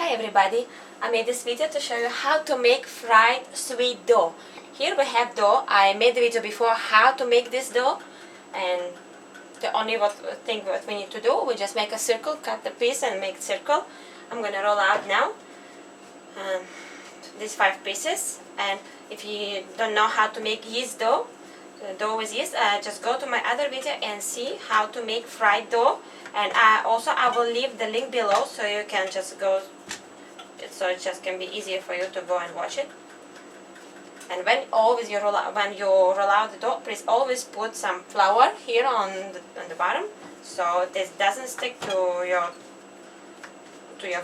Hi everybody, I made this video to show you how to make fried sweet dough. Here we have dough. I made the video before how to make this dough, and the only thing what we need to do, we just make a circle, cut the piece and make circle. I'm going to roll out now these 5 pieces. And if you don't know how to make yeast dough, dough with yeast, just go to my other video and see how to make fried dough. And I will leave the link below so you can just go, so it just can be easier for you to go and watch it. And when you roll out the dough, please always put some flour here on the bottom, so this doesn't stick to your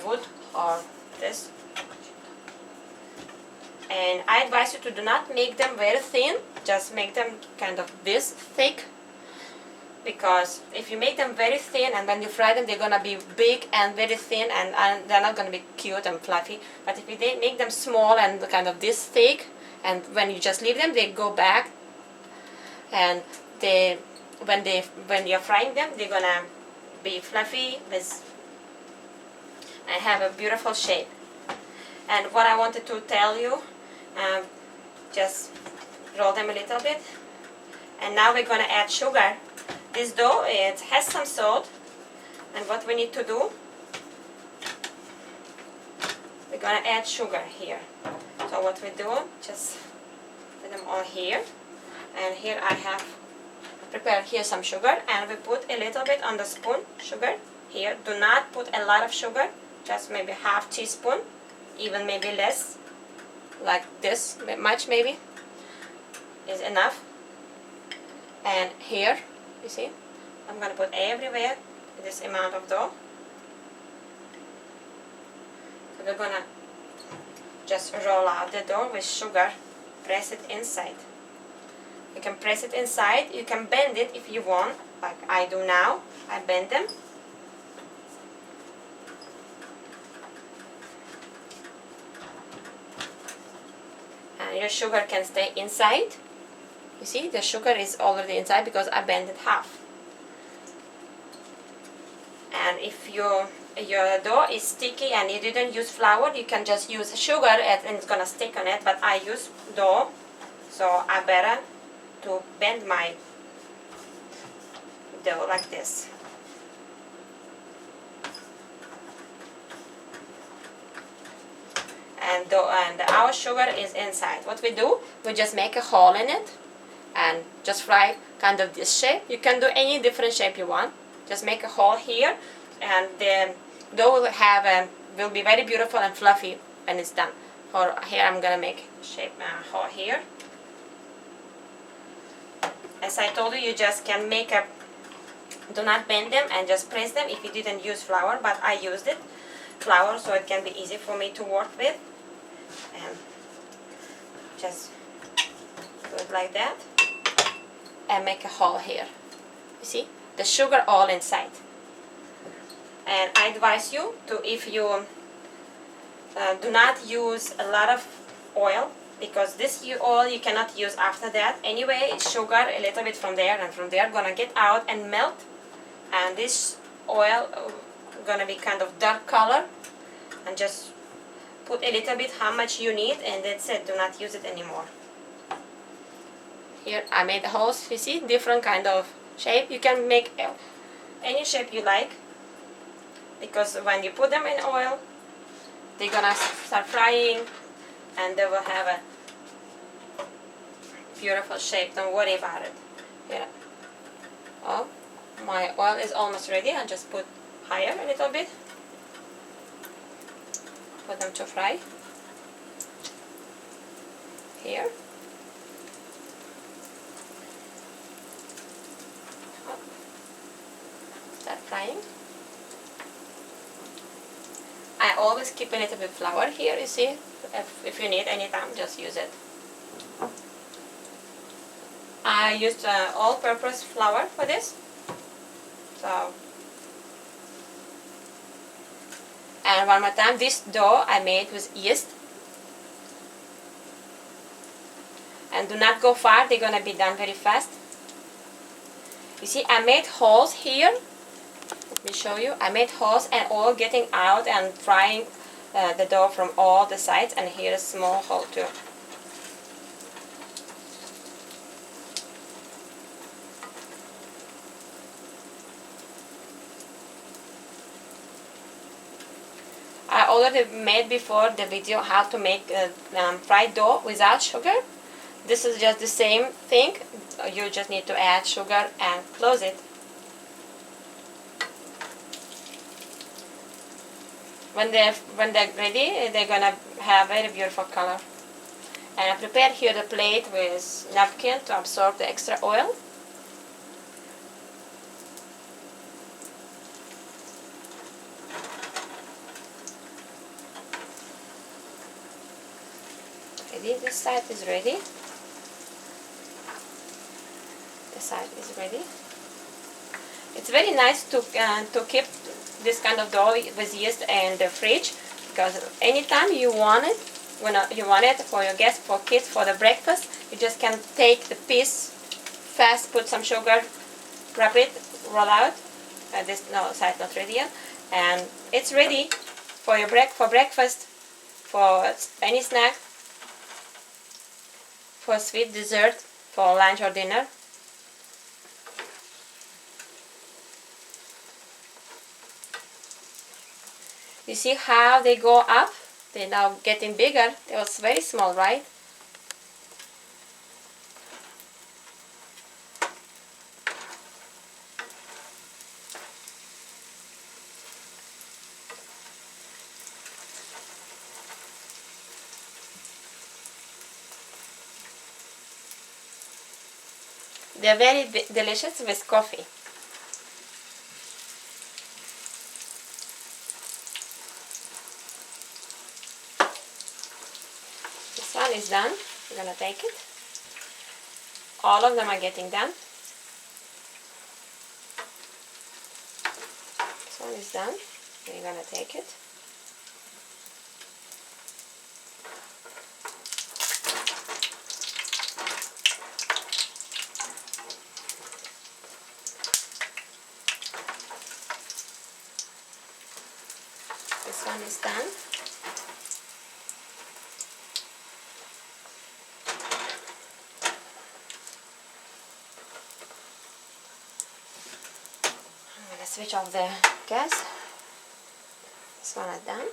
wood or this. And I advise you to do not make them very thin, just make them kind of this thick, because if you make them very thin and when you fry them, they're gonna be big and very thin, and they're not gonna be cute and fluffy. But if you make them small and kind of this thick, and when you just leave them, they go back, and when you're frying them, they're gonna be fluffy and have a beautiful shape. And what I wanted to tell you, just roll them a little bit, and now we're gonna add sugar. This dough, it has some salt, and what we need to do, we're gonna add sugar here. So what we do, just put them all here, and here I have prepared here some sugar, and we put a little bit on the spoon, sugar here. Do not put a lot of sugar, just maybe half teaspoon, even maybe less, like this much maybe is enough. And here, you see, I'm going to put everywhere this amount of dough. So we're going to just roll out the dough with sugar, press it inside. You can press it inside, you can bend it if you want, like I do now. I bend them. And your sugar can stay inside. You see, the sugar is already inside because I bent it half. And if your dough is sticky and you didn't use flour, you can just use sugar and it's gonna stick on it. But I use dough, so I better to bend my dough like this. And our sugar is inside. What we do, we just make a hole in it and just fry kind of this shape. You can do any different shape you want. Just make a hole here, and the dough will be very beautiful and fluffy when it's done. For here, I'm gonna make a hole here. As I told you, you just can make a. Do not bend them and just press them if you didn't use flour, but I used flour, so it can be easy for me to work with. And just do it like that and make a hole here. You see, the sugar all inside. And I advise you to, if you do not use a lot of oil, because this oil you cannot use after that. Anyway, it's sugar a little bit from there, and from there gonna get out and melt, and this oil gonna be kind of dark color, and just put a little bit how much you need, and that's it. Do not use it anymore. Here I made the holes. You see, different kind of shape. You can make any shape you like, because when you put them in oil, they're gonna start frying and they will have a beautiful shape. Don't worry about it. Here. Oh, my oil is almost ready. I'll just put higher a little bit. Put them to fry. Here. Start frying. I always keep a little bit of flour here, you see. If you need any time, just use it. I used all-purpose flour for this. So, and one more time, this dough I made with yeast. And do not go far, they're gonna be done very fast. You see, I made holes here. Let me show you. I made holes and oil getting out and frying the dough from all the sides, and here is a small hole too. I already made before the video how to make fried dough without sugar. This is just the same thing. You just need to add sugar and close it. When they're ready, they're gonna have very beautiful color. And I prepared here the plate with napkin to absorb the extra oil. Ready? This side is ready. This side is ready. It's very nice to keep this kind of dough with yeast in the fridge, because anytime you want it, when you want it for your guests, for kids, for the breakfast, you just can take the piece fast, put some sugar, wrap it, roll out. This side not ready yet, and it's ready for your breakfast, for any snack, for sweet dessert, for lunch or dinner. You see how they go up? They're now getting bigger. It was very small, right? They're very delicious with coffee. This one is done. We're gonna take it. All of them are getting done. This one is done. We're gonna take it. This one is done. I'm going to switch off the gas. This one is done.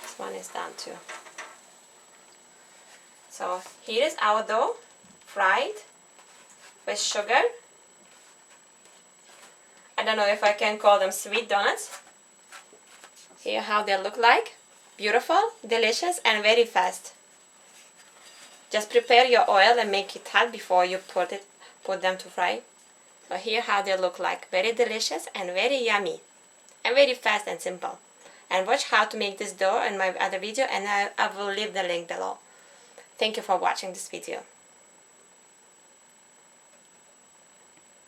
This one is done too. So here is our dough, fried with sugar. I don't know if I can call them sweet donuts. Here how they look like. Beautiful, delicious, and very fast. Just prepare your oil and make it hot before you put them to fry. So here how they look like. Very delicious and very yummy. And very fast and simple. And watch how to make this dough in my other video, and I will leave the link below. Thank you for watching this video.